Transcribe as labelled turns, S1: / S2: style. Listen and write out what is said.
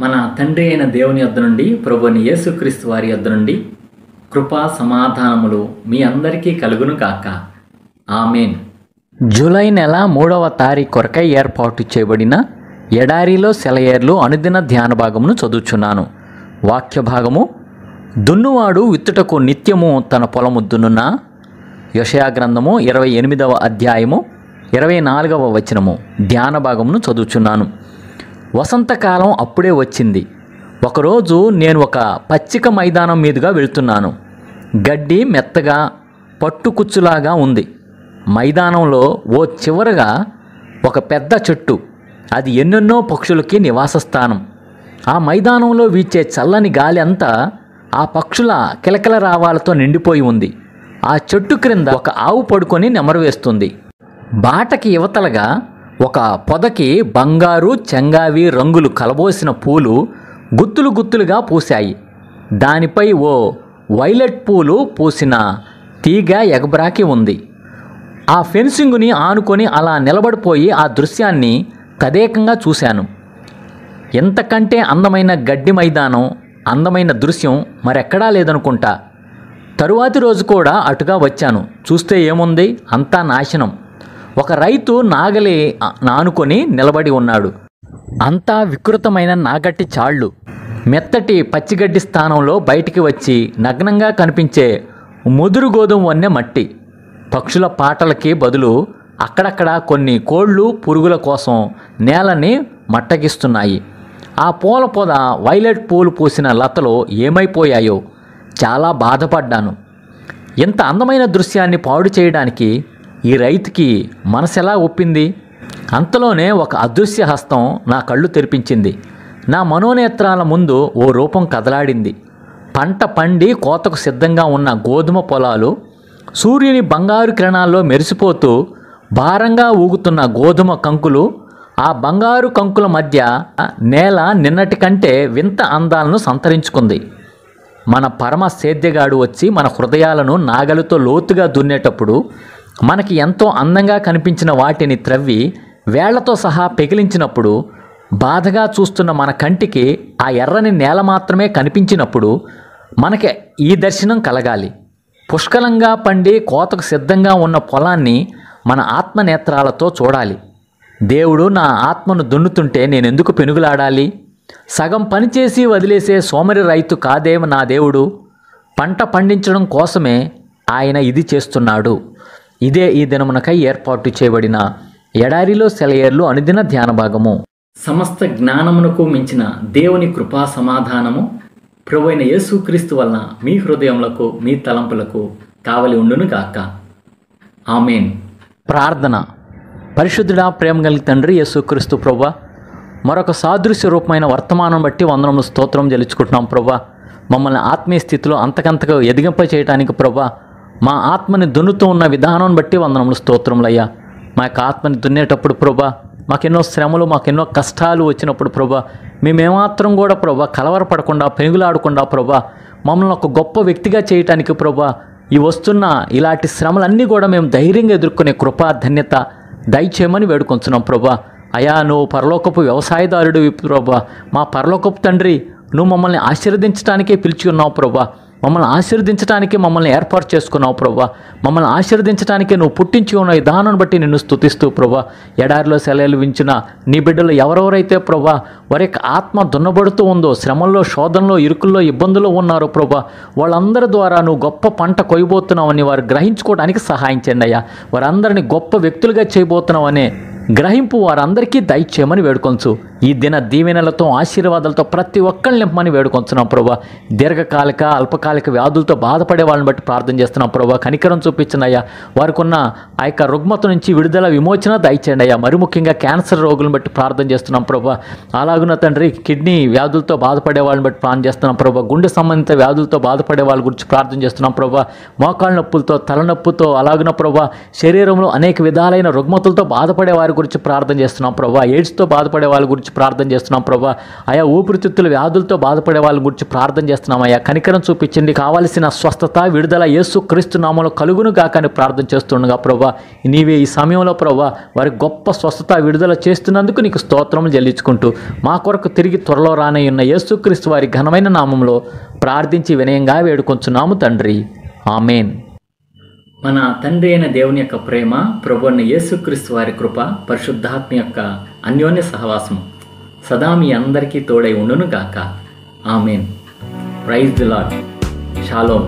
S1: మన తండ్రి అయిన దేవుని యొద్ద నుండి ప్రభువైన యేసుక్రీస్తు వారి యొద్ద నుండి కృపా సమాధానములు మీ అందరికీ కలుగును గాక. ఆమేన్. జూలై నెల 3వ తారీఖు కొరకై ఏర్పాటు చేయబడిన ఎడారిలో సెలయేర్లు అనుదిన ధ్యాన భాగమును చదువుచున్నాను. వాక్య భాగము: దున్నువాడు విత్తుటకు నిత్యము తన పొలము దున్నునా. యెషయా గ్రంథము 28వ అధ్యాయము 24వ వచనము ధ్యాన భాగమును చదువుచున్నాను. వసంతకాలం అప్పుడే వచ్చింది. ఒకరోజు నేను ఒక పచ్చిక మైదానం మీదుగా వెళ్తున్నాను. గడ్డి మెత్తగా పట్టుకుచ్చులాగా ఉంది. మైదానంలో ఓ చివరగా ఒక పెద్ద చెట్టు. అది ఎన్నెన్నో పక్షులకి నివాస స్థానం. ఆ మైదానంలో వీచే చల్లని గాలి అంతా ఆ పక్షుల కిలకిల రావాలతో నిండిపోయి ఉంది. ఆ చెట్టు క్రింద ఒక ఆవు పడుకొని నెమరు వేస్తుంది. బాటకి యువతలగా ఒక పొదకి బంగారు చెంగావి రంగులు కలబోసిన పూలు గుత్తులు గుత్తులుగా పూశాయి. దానిపై ఓ వైలెట్ పూలు పూసిన తీగ ఎగబ్రాకి ఉంది. ఆ ఫెన్సింగుని ఆనుకొని అలా నిలబడిపోయి ఆ దృశ్యాన్ని తదేకంగా చూశాను. ఎంతకంటే అందమైన గడ్డి మైదానం, అందమైన దృశ్యం మరెక్కడా లేదనుకుంటా. తరువాతి రోజు కూడా అటుగా వచ్చాను. చూస్తే ఏముంది, అంతా నాశనం. ఒక రైతు నాగలి నానుకొని నిలబడి ఉన్నాడు. అంతా వికృతమైన నాగట్టి చాళ్ళు. మెత్తటి పచ్చిగడ్డి స్థానంలో బయటికి వచ్చి నగ్నంగా కనిపించే ముదురు గోధుమ వన్నె మట్టి. పక్షుల పాటలకి బదులు అక్కడక్కడ కొన్ని కోళ్ళు పురుగుల కోసం నేలని మట్టగిస్తున్నాయి. ఆ పూల పొద వైలెట్ పూలు పూసిన లతలో ఏమైపోయాయో చాలా బాధపడ్డాను. ఇంత అందమైన దృశ్యాన్ని పాడు చేయడానికి ఈ రైతుకి మనసెలా ఒప్పింది? అంతలోనే ఒక అదృశ్య హస్తం నా కళ్ళు తెరిపించింది. నా మనోనేత్రాల ముందు ఓ రూపం కదలాడింది. పంట పండి కోతకు సిద్ధంగా ఉన్న గోధుమ పొలాలు, సూర్యుని బంగారు కిరణాల్లో మెరిసిపోతూ భారంగా ఊగుతున్న గోధుమ కంకులు, ఆ బంగారు కంకుల మధ్య నేల నిన్నటి కంటే వింత అందాలను సంతరించుకుంది. మన పరమ సేద్యగాడు వచ్చి మన హృదయాలను నాగలితో లోతుగా దున్నేటప్పుడు మనకి ఎంతో అందంగా కనిపించిన వాటిని త్రవ్వి వేళ్లతో సహా పెకిలించినప్పుడు, బాధగా చూస్తున్న మన కంటికి ఆ ఎర్రని నేల మాత్రమే కనిపించినప్పుడు మనకి ఈ దర్శనం కలగాలి. పుష్కలంగా పండి కోతకు సిద్ధంగా ఉన్న పొలాన్ని మన ఆత్మనేత్రాలతో చూడాలి. దేవుడు నా ఆత్మను దున్నుతుంటే నేనెందుకు పెనుగులాడాలి? సగం పనిచేసి వదిలేసే సోమరి రైతు కాదేమ నా దేవుడు. పంట పండించడం కోసమే ఆయన ఇది చేస్తున్నాడు. ఇదే ఈ దినమునకై ఏర్పాటు చేయబడిన ఎడారిలో సెలయేర్లు అనుదిన ధ్యాన భాగము. సమస్త జ్ఞానమునకు మించిన దేవుని కృపా సమాధానము ప్రభువైన యేసుక్రీస్తు వలన మీ హృదయములకు మీ తలంపులకు కావలి ఉండును గాక. ఆమేన్. ప్రార్థన. పరిశుద్ధుడా, ప్రేమ కలిగిన తండ్రి యేసుక్రీస్తు ప్రభువా, మరొక సాదృశ్య రూపమైన వర్తమానం బట్టి వందనములు స్తోత్రం చెల్లించుకుంటున్నాం ప్రభువా. మమ్మల్ని ఆత్మీయ స్థితిలో అంతకంతగా ఎదిగింప చేయడానికి ప్రభువా, మా ఆత్మని దున్నుతూ ఉన్న విధానం బట్టి వందనములు స్తోత్రములయ్యా. మా యొక్క ఆత్మని దున్నేటప్పుడు ప్రభా, మాకెన్నో శ్రమలు, మాకెన్నో కష్టాలు వచ్చినప్పుడు ప్రభా, మేమేమాత్రం కూడా ప్రభా కలవరపడకుండా, పెనుగులాడకుండా ప్రభా, మమ్మల్ని ఒక గొప్ప వ్యక్తిగా చేయటానికి ప్రభా, ఈ వస్తున్న ఇలాంటి శ్రమలన్నీ కూడా మేము ధైర్యంగా ఎదుర్కొనే కృపా ధన్యత దయచేయమని వేడుకొంచున్నాం ప్రభా. అయా, నువ్వు పరలోకపు వ్యవసాయదారుడు ప్రభా, మా పరలోకపు తండ్రి, నువ్వు మమ్మల్ని ఆశీర్వదించడానికే పిలిచి ఉన్నావు ప్రభా. మమ్మల్ని ఆశీర్వదించడానికే మమ్మల్ని ఏర్పాటు చేసుకున్నావు ప్రభా. మమ్మల్ని ఆశీర్వదించడానికే నువ్వు పుట్టించి ఉన్న విధానాన్ని బట్టి నిన్ను స్తుతిస్తూ ప్రభా, ఎడారిలో సెలవులు వించిన నీ బిడ్డలు ఎవరెవరైతే ప్రభా వారి యొక్క ఆత్మ దున్నబడుతూ ఉందో, శ్రమల్లో, శోధనలో, ఇరుకుల్లో, ఇబ్బందుల్లో ఉన్నారో ప్రభా, వాళ్ళందరి ద్వారా నువ్వు గొప్ప పంట కొయ్యబోతున్నావని వారు గ్రహించుకోవడానికి సహాయం చేయండి అయ్యా. వారందరినీ గొప్ప వ్యక్తులుగా చేయబోతున్నావనే గ్రహింపు వారందరికీ దయచేయమని వేడుకొంచు. ఈ దిన దీవెనలతో, ఆశీర్వాదాలతో ప్రతి ఒక్కరిని నింపమని వేడుకొంచున్నాం ప్రభా. దీర్ఘకాలిక, అల్పకాలిక వ్యాధులతో బాధపడే వాళ్ళని బట్టి ప్రార్థన చేస్తున్నాం ప్రభా. కనికరం చూపించండి అయ్యా. వారికి ఉన్న ఆ యొక్క రుగ్మత నుంచి విడుదల, విమోచన దయచేయండి అయ్యా. మరి ముఖ్యంగా క్యాన్సర్ రోగులను బట్టి ప్రార్థన చేస్తున్నాం ప్రభా. అలాగున్న తండ్రి, కిడ్నీ వ్యాధులతో బాధపడే వాళ్ళని బట్టి ప్రార్థన చేస్తున్నాం ప్రభా. గుండె సంబంధిత వ్యాధులతో బాధపడే వాళ్ళ గురించి ప్రార్థన చేస్తున్నాం ప్రభా. మోకాళ్ళ నొప్పులతో, తలనొప్పుతో, అలాగున ప్రభా శరీరంలో అనేక విధాలైన రుగ్మతులతో బాధపడే వారి గురించి ప్రార్థన చేస్తున్నాం ప్రభా. ఎయిడ్స్తో బాధపడే వాళ్ళ గురించి గురించి ప్రార్థన చేస్తున్నాం ప్రభా. అయా ఊపిరితిత్తుల వ్యాధులతో బాధపడే వాళ్ళ గురించి ప్రార్థన చేస్తున్నాం అయ్యా. కనికరం చూపించండి, కావలసిన స్వస్థత విడుదల యేసు క్రీస్తు నామములో కలుగును గాక అని ప్రార్థన చేస్తుండగా ప్రభా, నీవే ఈ సమయంలో ప్రభా వారి గొప్ప స్వస్థత విడుదల చేస్తున్నందుకు నీకు స్తోత్రములు చెల్లించుకుంటూ మా కొరకు తిరిగి త్వరలో రానయ్యున్న యేసుక్రీస్తు వారి ఘనమైన నామంలో ప్రార్థించి వినయంగా వేడుకొంచున్నాము తండ్రి. ఆమేన్. మన తండ్రి అయిన దేవుని యొక్క ప్రేమ, ప్రభువైన యేసుక్రీస్తు వారి కృప, పరిశుద్ధాత్మ యొక్క అన్యోన్య సహవాసం సదా మీ అందరికీ తోడై ఉండును గాక. Amen. Praise the Lord. Shalom.